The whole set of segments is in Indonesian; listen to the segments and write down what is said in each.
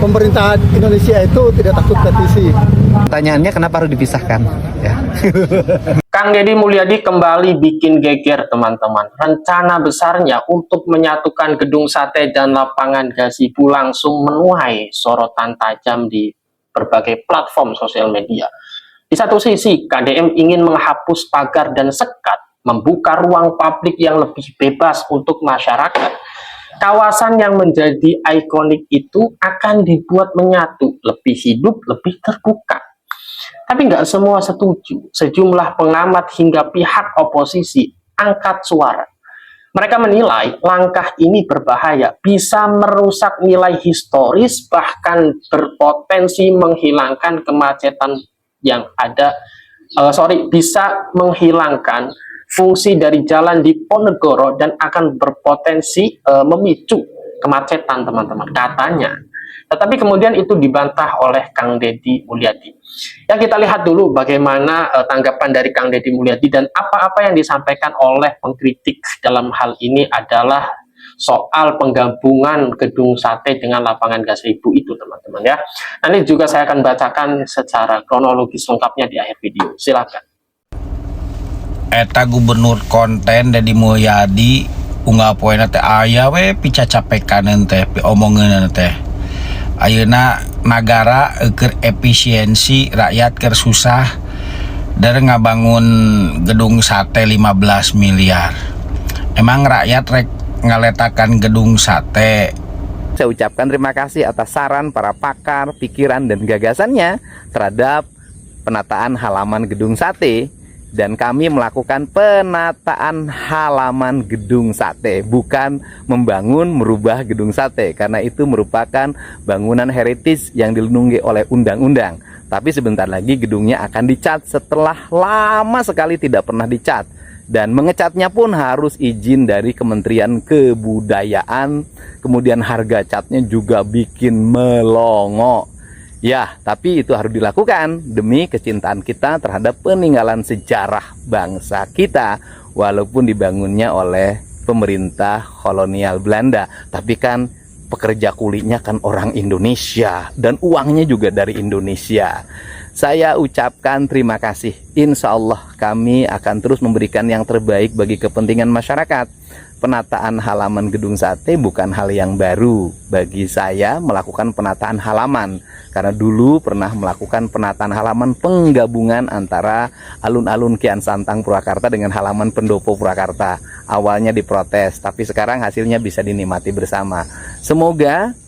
pemerintahan Indonesia itu tidak takut petisi. Pertanyaannya kenapa harus dipisahkan? Ya. Kang Deddy Mulyadi kembali bikin geger teman-teman. Rencana besarnya untuk menyatukan Gedung Sate dan lapangan gazebo langsung menuai sorotan tajam di berbagai platform sosial media. Di satu sisi, KDM ingin menghapus pagar dan sekat, membuka ruang publik yang lebih bebas untuk masyarakat. Kawasan yang menjadi ikonik itu akan dibuat menyatu, lebih hidup, lebih terbuka. Tapi nggak semua setuju. Sejumlah pengamat hingga pihak oposisi angkat suara. Mereka menilai langkah ini berbahaya, bisa merusak nilai historis, bahkan berpotensi menghilangkan kemacetan yang ada. Bisa menghilangkan fungsi dari jalan di Ponegoro dan akan berpotensi memicu kemacetan, teman-teman, katanya. Tetapi kemudian itu dibantah oleh Kang Deddy Mulyadi. Ya, kita lihat dulu bagaimana tanggapan dari Kang Deddy Mulyadi dan apa-apa yang disampaikan oleh pengkritik dalam hal ini adalah soal penggabungan Gedung Sate dengan lapangan gazebo itu, teman-teman ya. Nanti juga saya akan bacakan secara kronologis lengkapnya di akhir video. Silakan. Eta gubernur konten Deddy Mulyadi unggah poena teh aya we pica capekaneun teh omongeun teh. Ayeuna nagara keur efisiensi, rakyat keur susah dan ngabangun gedung sate 15 miliar. Emang rakyat rek ngaletakan gedung sate. Saya ucapkan terima kasih atas saran para pakar, pikiran dan gagasannya terhadap penataan halaman gedung sate. Dan kami melakukan penataan halaman gedung sate, bukan membangun merubah gedung sate, karena itu merupakan bangunan heritage yang dilindungi oleh undang-undang. Tapi sebentar lagi gedungnya akan dicat setelah lama sekali tidak pernah dicat. Dan mengecatnya pun harus izin dari Kementerian Kebudayaan. Kemudian harga catnya juga bikin melongo. Ya, tapi itu harus dilakukan demi kecintaan kita terhadap peninggalan sejarah bangsa kita, walaupun dibangunnya oleh pemerintah kolonial Belanda. Tapi kan pekerja kulinya kan orang Indonesia dan uangnya juga dari Indonesia. Saya ucapkan terima kasih. Insya Allah kami akan terus memberikan yang terbaik bagi kepentingan masyarakat. Penataan halaman gedung sate bukan hal yang baru bagi saya melakukan penataan halaman, karena dulu pernah melakukan penataan halaman penggabungan antara alun-alun Kian Santang Purwakarta dengan halaman Pendopo Purwakarta. Awalnya diprotes, tapi sekarang hasilnya bisa dinikmati bersama. Semoga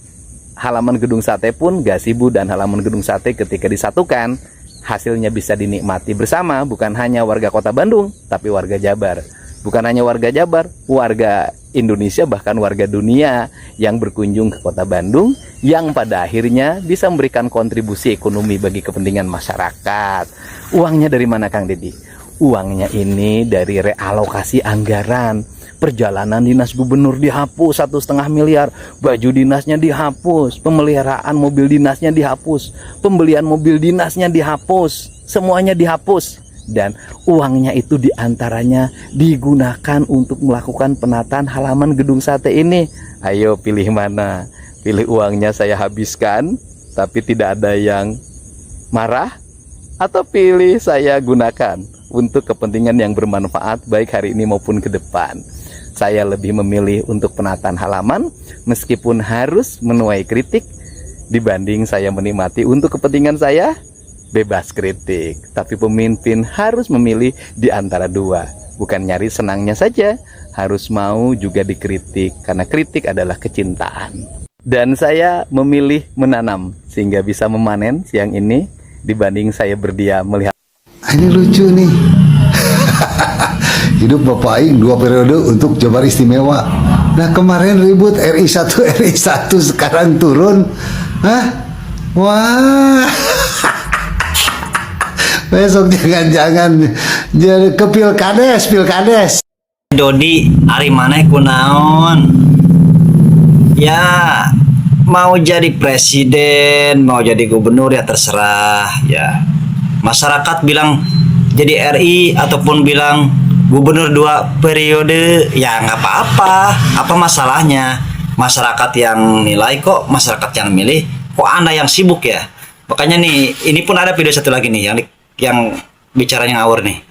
halaman gedung sate pun, gazebo dan halaman gedung sate ketika disatukan, hasilnya bisa dinikmati bersama, bukan hanya warga kota Bandung, tapi warga Jabar. Bukan hanya warga Jabar, warga Indonesia, bahkan warga dunia yang berkunjung ke kota Bandung, yang pada akhirnya bisa memberikan kontribusi ekonomi bagi kepentingan masyarakat. Uangnya dari mana, Kang Deddy? Uangnya ini dari realokasi anggaran. Perjalanan dinas gubernur dihapus 1,5 miliar, baju dinasnya dihapus, pemeliharaan mobil dinasnya dihapus, pembelian mobil dinasnya dihapus, semuanya dihapus. Dan uangnya itu diantaranya digunakan untuk melakukan penataan halaman gedung sate ini. Ayo pilih mana? Pilih uangnya saya habiskan tapi tidak ada yang marah, atau pilih saya gunakan untuk kepentingan yang bermanfaat baik hari ini maupun ke depan. Saya lebih memilih untuk penataan halaman meskipun harus menuai kritik, dibanding saya menikmati untuk kepentingan saya bebas kritik. Tapi pemimpin harus memilih di antara dua, bukan nyari senangnya saja, harus mau juga dikritik, karena kritik adalah kecintaan. Dan saya memilih menanam sehingga bisa memanen siang ini dibanding saya berdiam melihat. Ini lucu nih. Hidup Bapak Aing 2 periode untuk Jabar Istimewa. Nah kemarin ribut RI 1 sekarang turun. Hah? Wah. Besok jangan-jangan jadi ke pilkades. Dodi hari mana kunaon? Ya mau jadi presiden, mau jadi gubernur ya terserah ya. Masyarakat bilang jadi RI ataupun bilang gubernur 2 periode ya nggak apa-apa. Apa masalahnya? Masyarakat yang nilai kok, masyarakat yang milih. kok Anda yang sibuk ya? Makanya nih, ini pun ada video satu lagi nih yang bicaranya ngawur nih.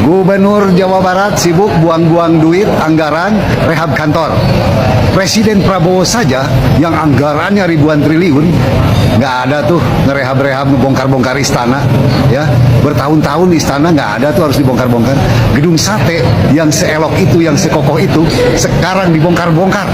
Gubernur Jawa Barat sibuk buang-buang duit anggaran rehab kantor. Presiden Prabowo saja yang anggarannya ribuan triliun nggak ada tuh ngerehab-rehab, ngebongkar-bongkar istana, ya bertahun-tahun istana nggak ada tuh, harus dibongkar-bongkar. Gedung sate yang seelok itu, yang sekokoh itu sekarang dibongkar-bongkar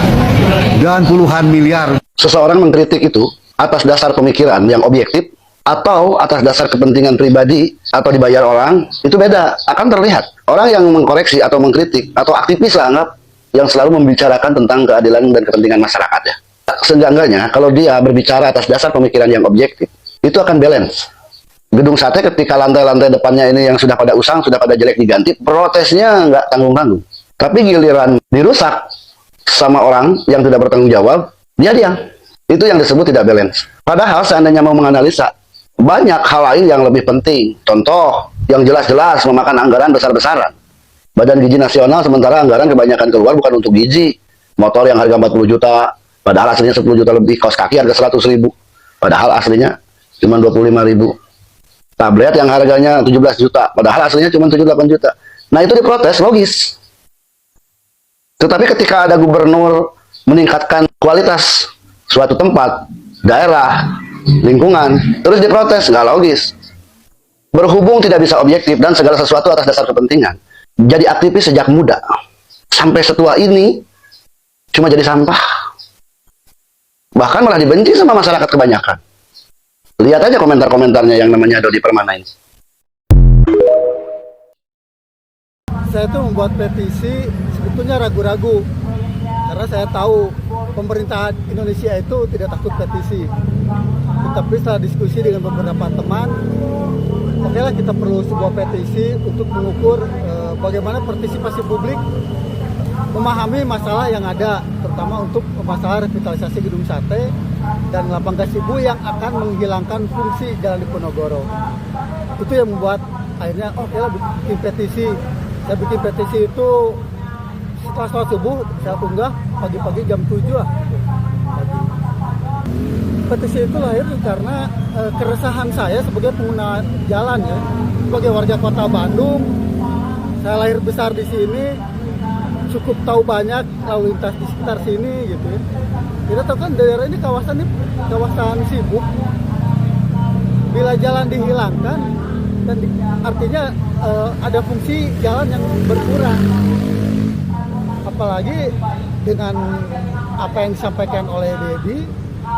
dan puluhan miliar. Seseorang mengkritik itu atas dasar pemikiran yang objektif atau atas dasar kepentingan pribadi atau dibayar orang, itu beda, akan terlihat. Orang yang mengkoreksi atau mengkritik atau aktivis lah anggap, yang selalu membicarakan tentang keadilan dan kepentingan masyarakat ya. Seenggak-enggaknya kalau dia berbicara atas dasar pemikiran yang objektif, itu akan balance. Gedung sate ketika lantai-lantai depannya ini yang sudah pada usang, sudah pada jelek diganti, protesnya nggak tanggung-tanggung. Tapi giliran dirusak sama orang yang tidak bertanggung jawab, dia diam. Itu yang disebut tidak balance. Padahal seandainya mau menganalisa, banyak hal lain yang lebih penting. Contoh, yang jelas-jelas memakan anggaran besar-besaran. Badan Gizi Nasional sementara anggaran kebanyakan keluar bukan untuk gizi. Motor yang harga 40 juta, padahal aslinya 10 juta lebih. Kaos kaki harga 100 ribu, padahal aslinya cuma 25 ribu. Tablet yang harganya 17 juta, padahal aslinya cuma 78 juta. Nah itu diprotes, logis. Tetapi ketika ada gubernur meningkatkan kualitas suatu tempat, daerah, lingkungan, terus diprotes, nggak logis. Berhubung tidak bisa objektif dan segala sesuatu atas dasar kepentingan, jadi aktivis sejak muda sampai setua ini cuma jadi sampah, bahkan malah dibenci sama masyarakat kebanyakan. Lihat aja komentar-komentarnya yang namanya Dodi Permana ini. Saya tuh membuat petisi sebetulnya ragu-ragu karena saya tahu pemerintah Indonesia itu tidak takut petisi. Tetapi setelah diskusi dengan beberapa teman, oke lah, kita perlu sebuah petisi untuk mengukur bagaimana partisipasi publik memahami masalah yang ada, terutama untuk masalah revitalisasi gedung sate dan lapang gazebo yang akan menghilangkan fungsi Jalan Diponegoro. Itu yang membuat akhirnya oke lah bikin petisi. Saya bikin petisi itu setelah sholat subuh, saya unggah pagi-pagi jam 7 lah. Petisi itu lahir karena keresahan saya sebagai pengguna jalan ya, sebagai warga kota Bandung. Saya lahir besar di sini, cukup tahu banyak lalu lintas di sekitar sini gitu ya. Kita tahu kan daerah ini kawasan sibuk. Bila jalan dihilangkan, dan artinya ada fungsi jalan yang berkurang. Apalagi dengan apa yang disampaikan oleh Dedi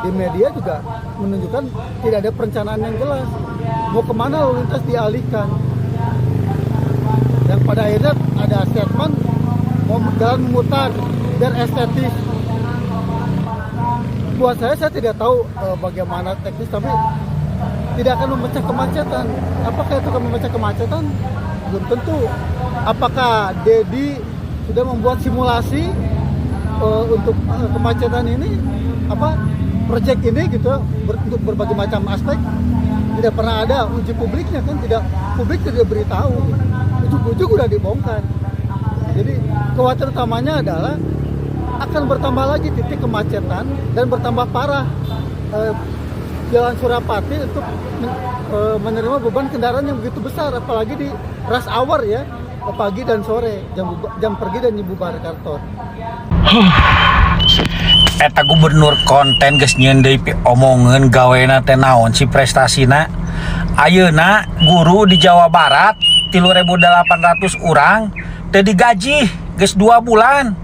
di media juga menunjukkan tidak ada perencanaan yang jelas. Mau kemana lalu lintas dialihkan? Dan pada akhirnya ada statement mau jalan memutar biar estetis. Buat saya tidak tahu bagaimana teknis, tapi tidak akan memecah kemacetan. Apakah itu akan memecah kemacetan? Belum tentu. Apakah Dedi sudah membuat simulasi untuk kemacetan ini, proyek ini gitu, untuk berbagai macam aspek? Tidak pernah ada uji publiknya kan, publik tidak beritahu. Ujuk-ujuk udah dibongkar. Jadi kekhawatiran utamanya adalah akan bertambah lagi titik kemacetan dan bertambah parah Jalan Surapati untuk menerima beban kendaraan yang begitu besar, apalagi di rush hour ya, pagi dan sore, jam pergi dan bubar kantor. Eta gubernur konten geus nyieun deui omongan gawena teh naon si prestasina. Ayeuna guru di Jawa Barat 3.800 urang teu digaji geus 2 bulan.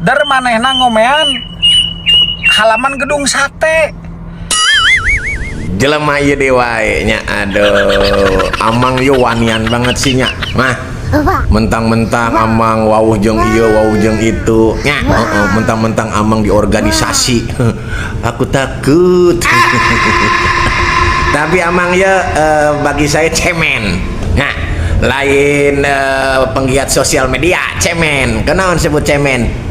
Dar manehna ngomean halaman gedung sate. Jelema ieu deui wae nya, aduh amang yo wanian banget sih nya. Mah mentang-mentang amang wawuh jeung ieu wawuh jeung itu nya, mentang-mentang amang di organisasi. Aku takut. Tapi amang ya bagi saya cemen. Nah, lain penggiat sosial media cemen. Kenaon sebut cemen?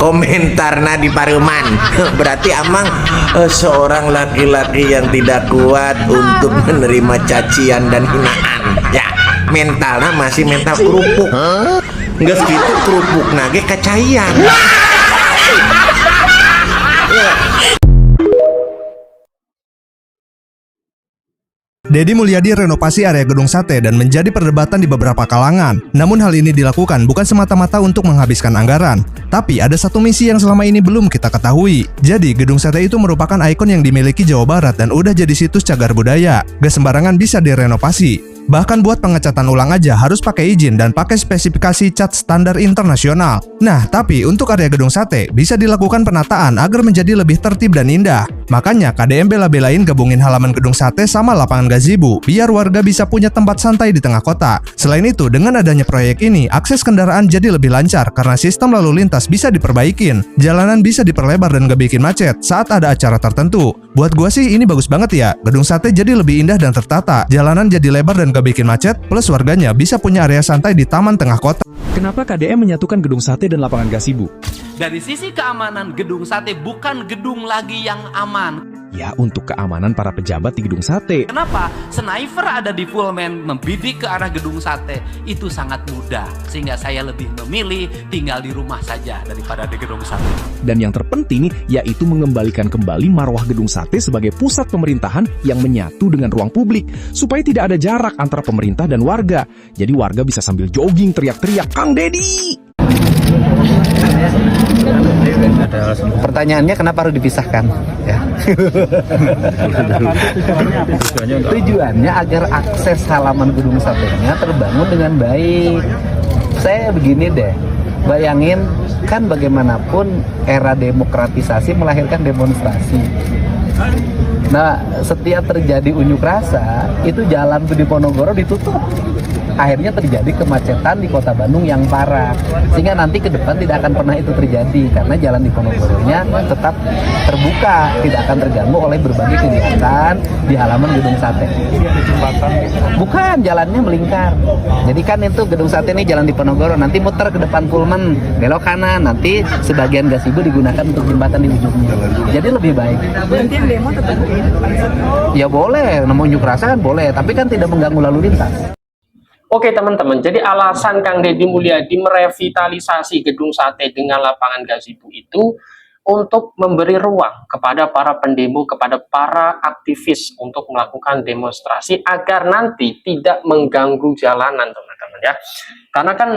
Komentarna di pareuman. Berarti amang seorang laki-laki yang tidak kuat untuk menerima cacian dan hinaan. Ya, mentalnya masih mental kerupuk. Geus kitu kerupukna ge kacaian. Deddy Mulyadi renovasi area Gedung Sate dan menjadi perdebatan di beberapa kalangan. Namun hal ini dilakukan bukan semata-mata untuk menghabiskan anggaran, tapi ada satu misi yang selama ini belum kita ketahui. Jadi Gedung Sate itu merupakan ikon yang dimiliki Jawa Barat dan udah jadi situs cagar budaya. Gak sembarangan bisa direnovasi. Bahkan buat pengecatan ulang aja harus pakai izin dan pakai spesifikasi cat standar internasional. Nah, tapi untuk area Gedung Sate bisa dilakukan penataan agar menjadi lebih tertib dan indah. Makanya KDM bela-belain gabungin halaman Gedung Sate sama lapangan gazebo biar warga bisa punya tempat santai di tengah kota. Selain itu, dengan adanya proyek ini, akses kendaraan jadi lebih lancar karena sistem lalu lintas bisa diperbaikin. Jalanan bisa diperlebar dan gak bikin macet saat ada acara tertentu. Buat gua sih ini bagus banget ya. Gedung Sate jadi lebih indah dan tertata. Jalanan jadi lebar dan gak bikin macet, plus warganya bisa punya area santai di taman tengah kota. Kenapa KDM menyatukan Gedung Sate dan lapangan gazebo? Dari sisi keamanan, Gedung Sate bukan gedung lagi yang aman. Ya, untuk keamanan para pejabat di Gedung Sate. Kenapa? Sniper ada di Pullman membidik ke arah Gedung Sate. Itu sangat mudah, sehingga saya lebih memilih tinggal di rumah saja daripada di Gedung Sate. Dan yang terpenting yaitu mengembalikan kembali marwah Gedung Sate sebagai pusat pemerintahan yang menyatu dengan ruang publik, supaya tidak ada jarak antara pemerintah dan warga. Jadi warga bisa sambil jogging teriak-teriak, "Kang Deddy!" Pertanyaannya kenapa harus dipisahkan? Ya. Tujuannya agar akses halaman Gedung Satenya terbangun dengan baik. Saya begini deh, bayangin kan bagaimanapun era demokratisasi melahirkan demonstrasi. Nah, setiap terjadi unjuk rasa, itu jalan di Ponorogo ditutup. Akhirnya terjadi kemacetan di kota Bandung yang parah, sehingga nanti ke depan tidak akan pernah itu terjadi karena jalan di Ponorogo-nya tetap terbuka, tidak akan terganggu oleh berbagai kegiatan di halaman Gedung Sate. Bukan, jalannya melingkar. Jadi kan itu Gedung Sate ini jalan di Ponorogo, nanti muter ke depan Pullman, belok kanan, nanti sebagian gazebo digunakan untuk jembatan di ujungnya. Jadi lebih baik. Berarti yang demo tetap Ya boleh, mau unjuk rasa kan boleh, tapi kan tidak mengganggu lalu lintas. Oke teman-teman, jadi alasan Kang Deddy Mulyadi merevitalisasi Gedung Sate dengan lapangan gazebo itu untuk memberi ruang kepada para pendemo, kepada para aktivis untuk melakukan demonstrasi agar nanti tidak mengganggu jalanan teman-teman ya. Karena kan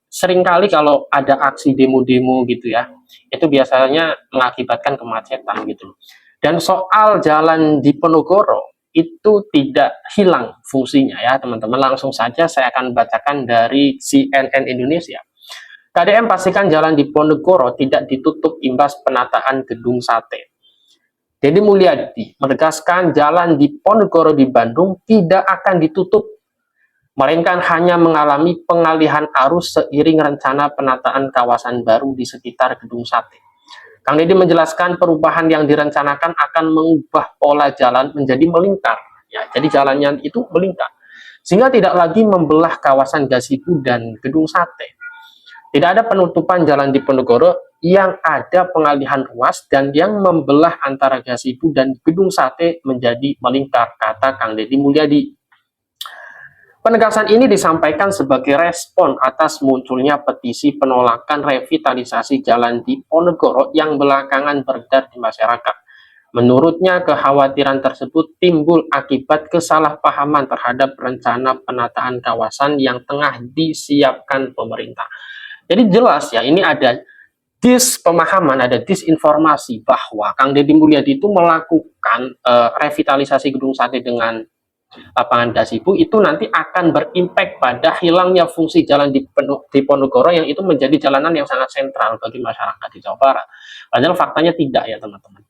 seringkali kalau ada aksi demo-demo gitu ya, itu biasanya mengakibatkan kemacetan gitu. Dan soal jalan di Ponorogo itu tidak hilang fungsinya ya teman-teman. Langsung saja saya akan bacakan dari CNN Indonesia. KDM pastikan jalan di Ponorogo tidak ditutup imbas penataan Gedung Sate. Deddy Mulyadi menegaskan jalan di Ponorogo di Bandung tidak akan ditutup, melainkan hanya mengalami pengalihan arus seiring rencana penataan kawasan baru di sekitar Gedung Sate. Kang Deddy menjelaskan perubahan yang direncanakan akan mengubah pola jalan menjadi melingkar. Ya, jadi jalannya itu melingkar. Sehingga tidak lagi membelah kawasan gazebo dan Gedung Sate. Tidak ada penutupan jalan di Ponorogo, yang ada pengalihan ruas dan yang membelah antara gazebo dan Gedung Sate menjadi melingkar, kata Kang Deddy Mulyadi. Penegasan ini disampaikan sebagai respon atas munculnya petisi penolakan revitalisasi jalan di Ponorogo yang belakangan beredar di masyarakat. Menurutnya, kekhawatiran tersebut timbul akibat kesalahpahaman terhadap rencana penataan kawasan yang tengah disiapkan pemerintah. Jadi jelas ya, ini ada dispemahaman, ada disinformasi bahwa Kang Deddy Mulyadi itu melakukan revitalisasi Gedung Sate dengan lapangan gazebo itu nanti akan berimpact pada hilangnya fungsi jalan di Ponorogo yang itu menjadi jalanan yang sangat sentral bagi masyarakat di Jawa Barat. Padahal faktanya tidak ya teman-teman.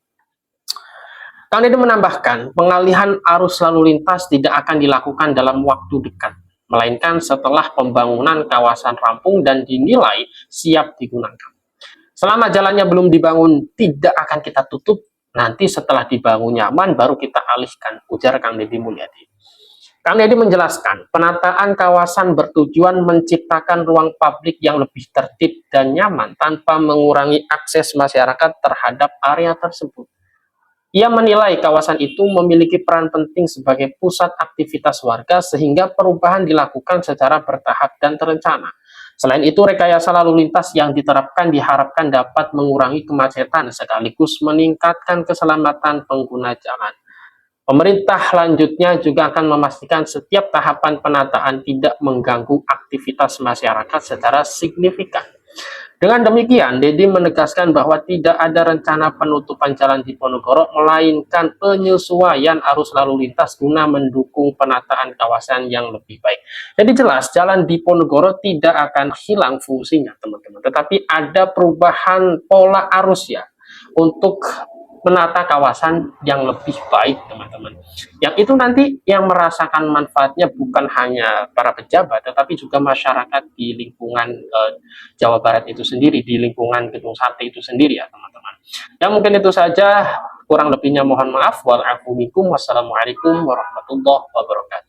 Kang Deddy menambahkan, pengalihan arus lalu lintas tidak akan dilakukan dalam waktu dekat, melainkan setelah pembangunan kawasan rampung dan dinilai siap digunakan. Selama jalannya belum dibangun, tidak akan kita tutup. Nanti setelah dibangun nyaman, baru kita alihkan, ujar Kang Deddy Mulyadi. Kang Deddy menjelaskan, penataan kawasan bertujuan menciptakan ruang publik yang lebih tertib dan nyaman tanpa mengurangi akses masyarakat terhadap area tersebut. Ia menilai kawasan itu memiliki peran penting sebagai pusat aktivitas warga sehingga perubahan dilakukan secara bertahap dan terencana. Selain itu, rekayasa lalu lintas yang diterapkan diharapkan dapat mengurangi kemacetan sekaligus meningkatkan keselamatan pengguna jalan. Pemerintah selanjutnya juga akan memastikan setiap tahapan penataan tidak mengganggu aktivitas masyarakat secara signifikan. Dengan demikian, Dedi menegaskan bahwa tidak ada rencana penutupan jalan Diponegoro, melainkan penyesuaian arus lalu lintas guna mendukung penataan kawasan yang lebih baik. Jadi jelas, jalan Diponegoro tidak akan hilang fungsinya, teman-teman. Tetapi ada perubahan pola arus ya, untuk menata kawasan yang lebih baik, teman-teman. Yang itu nanti yang merasakan manfaatnya bukan hanya para pejabat, tetapi juga masyarakat di lingkungan Jawa Barat itu sendiri, di lingkungan Gedung Sate itu sendiri ya, teman-teman. Ya mungkin itu saja, kurang lebihnya mohon maaf. Wassalamualaikum warahmatullahi wabarakatuh.